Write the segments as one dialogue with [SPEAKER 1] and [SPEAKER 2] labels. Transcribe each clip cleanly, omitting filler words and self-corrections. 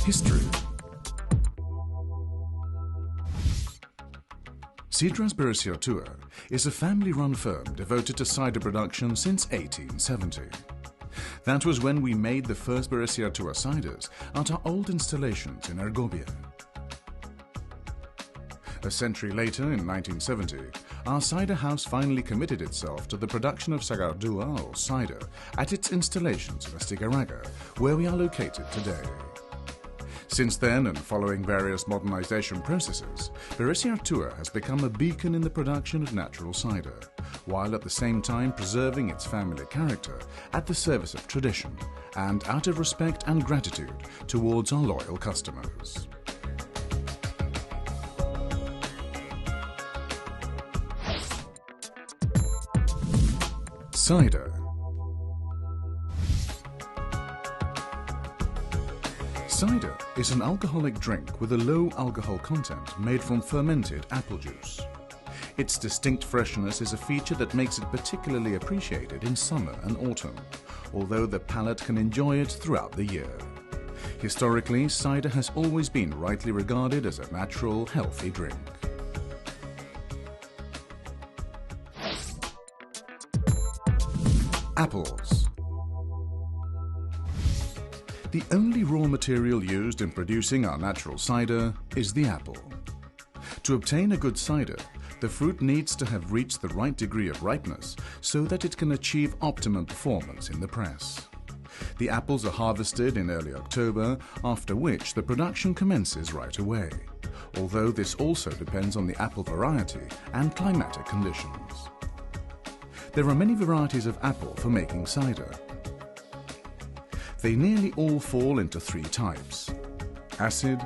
[SPEAKER 1] History. Ciders is a family-run firm devoted to cider production since 1870. That was when we made the first Beresiatua ciders at our old installations in Ergobia. A century later, in 1970, our cider house finally committed itself to the production of sagardua, or cider, at its installations in Astigarraga, where we are located today. Since then, and following various modernization processes, Beresiatua has become a beacon in the production of natural cider, while at the same time preserving its family character at the service of tradition and out of respect and gratitude towards our loyal customers. Cider. Cider is an alcoholic drink with a low alcohol content made from fermented apple juice. Its distinct freshness is a feature that makes it particularly appreciated in summer and autumn, although the palate can enjoy it throughout the year. Historically, cider has always been rightly regarded as a natural, healthy drink. Apples. The only raw material used in producing our natural cider is the apple. To obtain a good cider, the fruit needs to have reached the right degree of ripeness so that it can achieve optimum performance in the press. The apples are harvested in early October, after which the production commences right away, although this also depends on the apple variety and climatic conditions. There are many varieties of apple for making cider. They nearly all fall into three types: acid,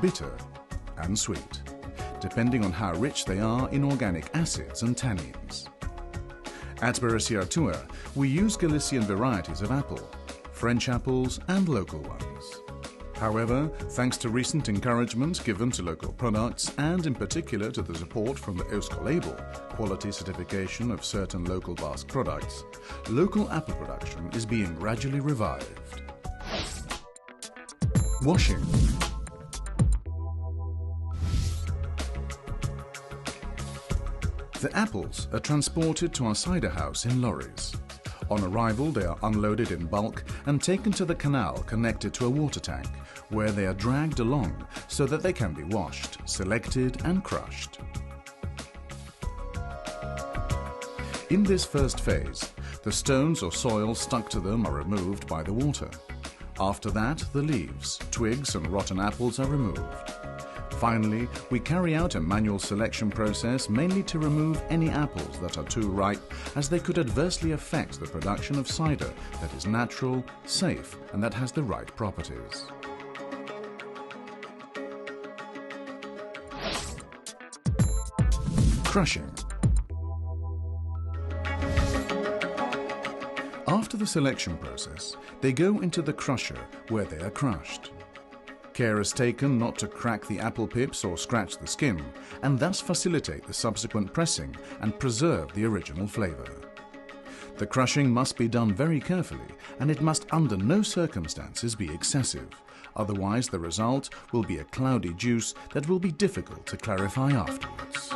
[SPEAKER 1] bitter, and sweet, depending on how rich they are in organic acids and tannins. At Beresiatua, we use Galician varieties of apple, French apples and local ones. However, thanks to recent encouragement given to local products and in particular to the support from the Eusko label, quality certification of certain local Basque products, local apple production is being gradually revived. Washing. The apples are transported to our cider house in lorries. On arrival, they are unloaded in bulk and taken to the canal connected to a water tank, where they are dragged along so that they can be washed, selected and crushed. In this first phase, the stones or soil stuck to them are removed by the water. After that, the leaves, twigs and rotten apples are removed. Finally, we carry out a manual selection process mainly to remove any apples that are too ripe, as they could adversely affect the production of cider that is natural, safe and that has the right properties. Crushing. After the selection process, they go into the crusher where they are crushed. Care is taken not to crack the apple pips or scratch the skin, and thus facilitate the subsequent pressing and preserve the original flavor. The crushing must be done very carefully, and it must under no circumstances be excessive, otherwise the result will be a cloudy juice that will be difficult to clarify afterwards.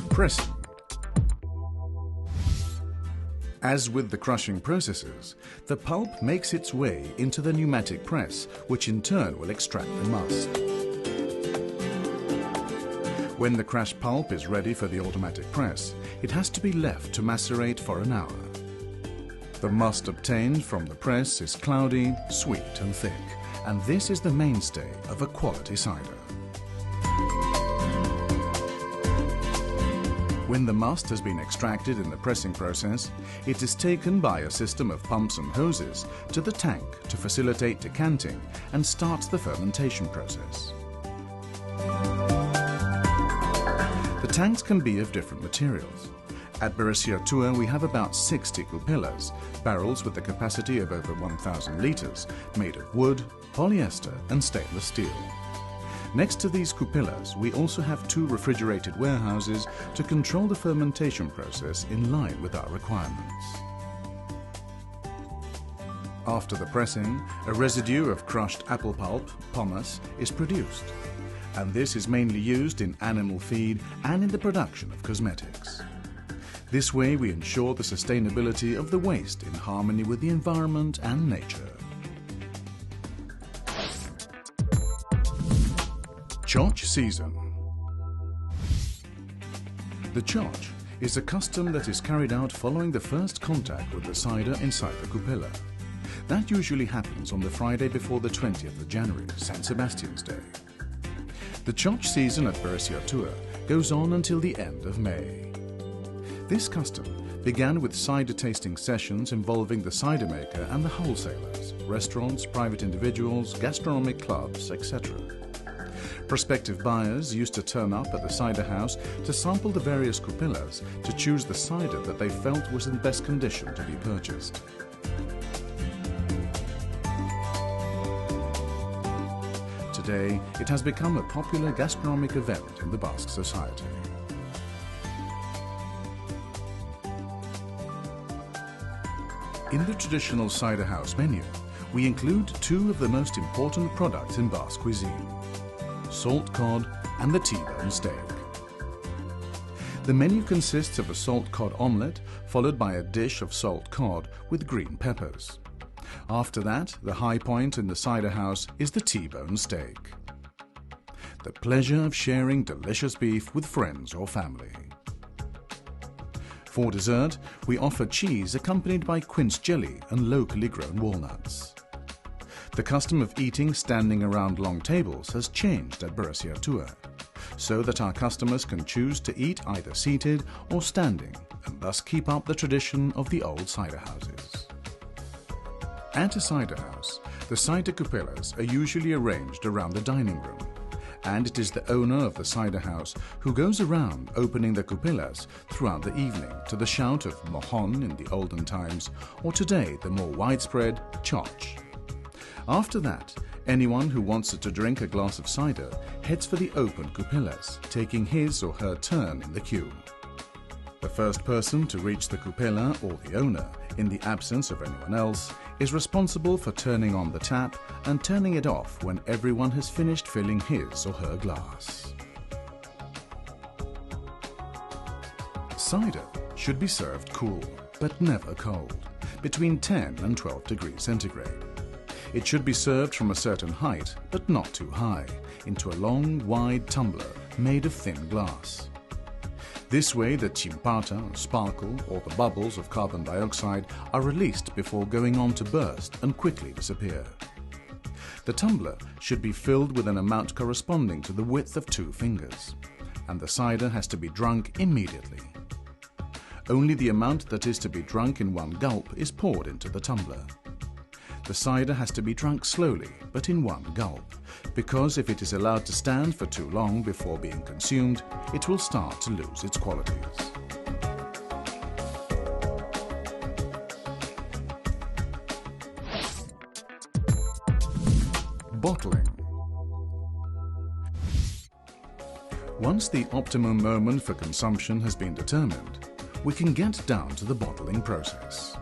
[SPEAKER 1] Pressing. As with the crushing processes, the pulp makes its way into the pneumatic press, which in turn will extract the must. When the crushed pulp is ready for the automatic press, it has to be left to macerate for an hour. The must obtained from the press is cloudy, sweet and thick, and this is the mainstay of a quality cider. When the must has been extracted in the pressing process, it is taken by a system of pumps and hoses to the tank to facilitate decanting and starts the fermentation process. The tanks can be of different materials. At Beresiatua we have about 60 kupillas, barrels with the capacity of over 1,000 litres, made of wood, polyester and stainless steel. Next to these kupillas, we also have 2 refrigerated warehouses to control the fermentation process in line with our requirements. After the pressing, a residue of crushed apple pulp, pomace, is produced, and this is mainly used in animal feed and in the production of cosmetics. This way we ensure the sustainability of the waste in harmony with the environment and nature. Tjoch season. The tjoch is a custom that is carried out following the first contact with the cider inside the cupella. That usually happens on the Friday before the 20th of January, St. Sebastian's Day. The tjoch season at Beresiatua goes on until the end of May. This custom began with cider tasting sessions involving the cider maker and the wholesalers, restaurants, private individuals, gastronomic clubs, etc. Prospective buyers used to turn up at the cider house to sample the various cupellas to choose the cider that they felt was in best condition to be purchased. Today, it has become a popular gastronomic event in the Basque society. In the traditional cider house menu, we include two of the most important products in Basque cuisine: salt cod and the T-bone steak. The menu consists of a salt cod omelette followed by a dish of salt cod with green peppers. After that, the high point in the cider house is the T-bone steak. The pleasure of sharing delicious beef with friends or family. For dessert, we offer cheese accompanied by quince jelly and locally grown walnuts. The custom of eating standing around long tables has changed at Beresiatua, so that our customers can choose to eat either seated or standing, and thus keep up the tradition of the old cider houses. At a cider house, the cider cupellas are usually arranged around the dining room, and it is the owner of the cider house who goes around opening the cupellas throughout the evening to the shout of mohon in the olden times, or today the more widespread tjoch. After that, anyone who wants to drink a glass of cider heads for the open cupellas, taking his or her turn in the queue. The first person to reach the cupella, or the owner, in the absence of anyone else, is responsible for turning on the tap and turning it off when everyone has finished filling his or her glass. Cider should be served cool, but never cold, between 10 and 12 degrees centigrade. It should be served from a certain height, but not too high, into a long, wide tumbler made of thin glass. This way the chimpata, sparkle, or the bubbles of carbon dioxide are released before going on to burst and quickly disappear. The tumbler should be filled with an amount corresponding to the width of 2 fingers, and the cider has to be drunk immediately. Only the amount that is to be drunk in one gulp is poured into the tumbler. The cider has to be drunk slowly, but in one gulp, because if it is allowed to stand for too long before being consumed, it will start to lose its qualities. Bottling. Once the optimum moment for consumption has been determined, we can get down to the bottling process.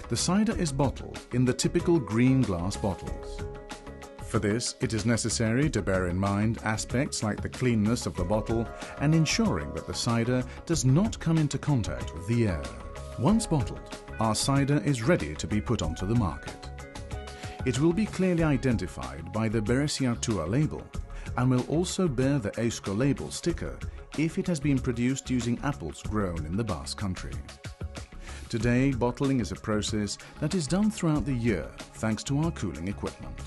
[SPEAKER 1] The cider is bottled in the typical green glass bottles. For this, it is necessary to bear in mind aspects like the cleanness of the bottle and ensuring that the cider does not come into contact with the air. Once bottled, our cider is ready to be put onto the market. It will be clearly identified by the Beresiatua label and will also bear the Eusko label sticker if it has been produced using apples grown in the Basque country. Today, bottling is a process that is done throughout the year thanks to our cooling equipment.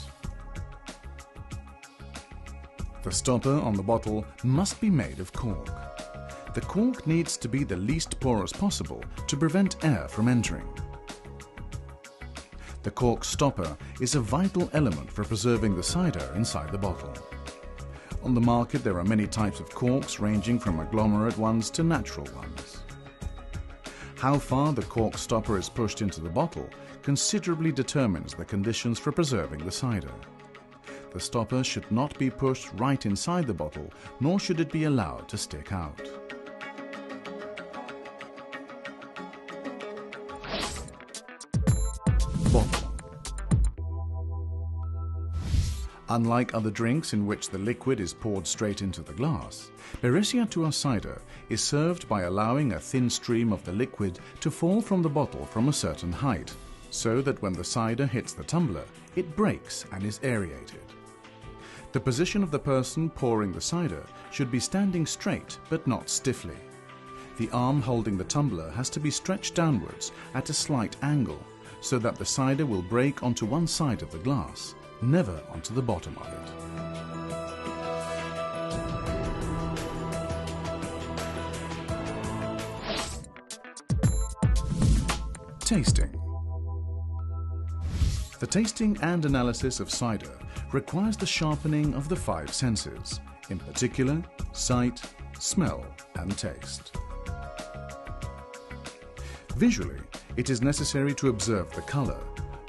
[SPEAKER 1] The stopper on the bottle must be made of cork. The cork needs to be the least porous possible to prevent air from entering. The cork stopper is a vital element for preserving the cider inside the bottle. On the market there are many types of corks ranging from agglomerate ones to natural ones. How far the cork stopper is pushed into the bottle considerably determines the conditions for preserving the cider. The stopper should not be pushed right inside the bottle, nor should it be allowed to stick out. Bottle. Unlike other drinks in which the liquid is poured straight into the glass, Beresiatua cider is served by allowing a thin stream of the liquid to fall from the bottle from a certain height, so that when the cider hits the tumbler, it breaks and is aerated. The position of the person pouring the cider should be standing straight but not stiffly. The arm holding the tumbler has to be stretched downwards at a slight angle, so that the cider will break onto one side of the glass, never onto the bottom of it. Tasting. The tasting and analysis of cider requires the sharpening of the 5 senses, in particular sight, smell and taste. Visually, it is necessary to observe the color,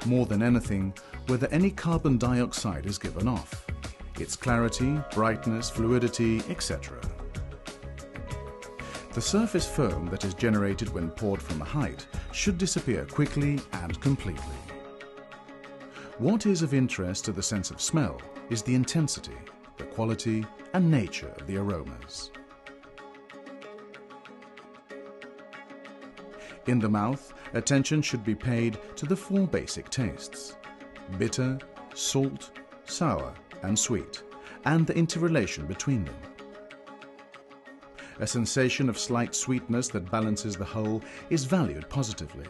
[SPEAKER 1] more than anything, whether any carbon dioxide is given off, its clarity, brightness, fluidity, etc. The surface foam that is generated when poured from a height should disappear quickly and completely. What is of interest to the sense of smell is the intensity, the quality and nature of the aromas. In the mouth, attention should be paid to the 4 basic tastes: bitter, salt, sour and sweet, and the interrelation between them. A sensation of slight sweetness that balances the whole is valued positively.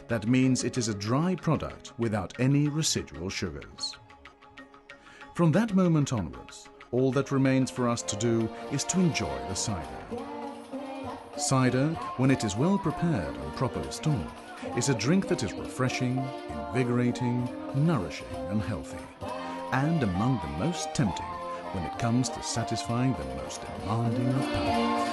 [SPEAKER 1] That means it is a dry product without any residual sugars. From that moment onwards, all that remains for us to do is to enjoy the cider. Cider, when it is well prepared and properly stored, is a drink that is refreshing, invigorating, nourishing and healthy, and among the most tempting when it comes to satisfying the most demanding of palates.